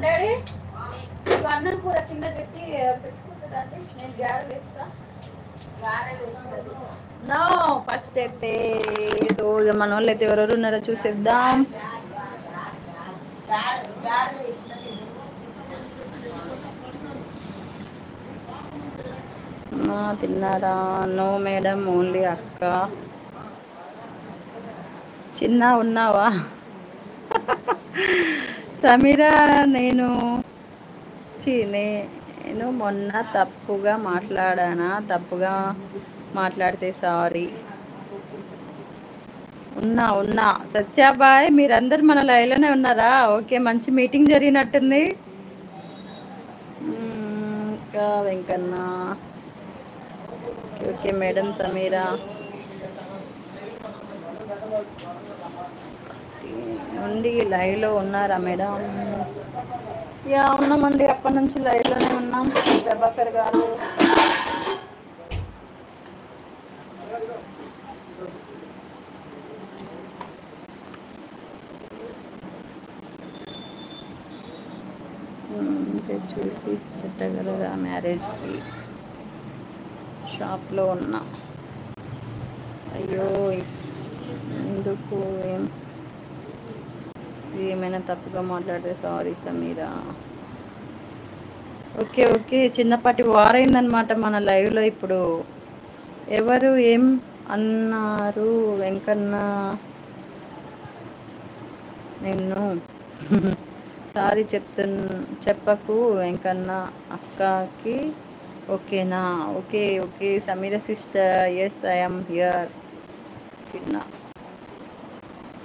Daddy అన్నం కూర కింద పెట్టి పెట్టుకుంటారండి. నేను గ్యారెలు వేస్తా. నో ఫస్ట్ అయితే సో మన వాళ్ళు అయితే ఎవరెవరు ఉన్నారో చూసేద్దాం. తిన్నారా? నో మేడం, ఓన్లీ అక్క. చిన్న ఉన్నావా? సమీరా, నేను మొన్న తప్పుగా మాట్లాడానా? తప్పుగా మాట్లాడితే సారీ. ఉన్నా సత్యాబాయ్, మీరందరు మన లైవ్లోనే ఉన్నారా? ఓకే, మంచి మీటింగ్ జరిగినట్టుంది. ఇంకా వెంకన్న, ఓకే మేడం. సమీరా ఉండి లైవ్లో ఉన్నారా మేడం? యా ఉన్నామండి, అప్పటి నుంచి లైవ్లోనే ఉన్నాం. ప్రభాకర్ గారు చూసి పెట్టగలరా? మ్యారేజ్కి షాప్లో ఉన్నా. అయ్యో ఎందుకు ఏమైనా తప్పుగా మాట్లాడితే సారీ సమీరా. ఓకే చిన్నపాటి వారైందనమాట మన లైవ్లో. ఇప్పుడు ఎవరు ఏం అన్నారు? వెంకన్న నిన్ను సారీ చెప్పకు వెంకన్న అక్కకి. ఓకేనా? Okay Sameera sister, yes I'm here. చిన్న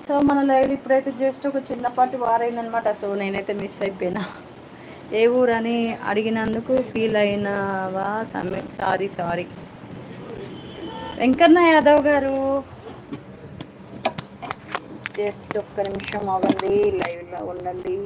సో మన లైవ్ ఇప్పుడైతే జస్ట్ ఒక చిన్నపాటి వారైందనమాట. సో నేనైతే మిస్ అయిపోయినా. ఏ ఊరని అడిగినందుకు ఫీల్ అయినావా? సారీ వెంకన్న యాదవ్ గారు. జస్ట్ ఒక్క నిమిషం అవ్వండి, లైవ్లో ఉండండి.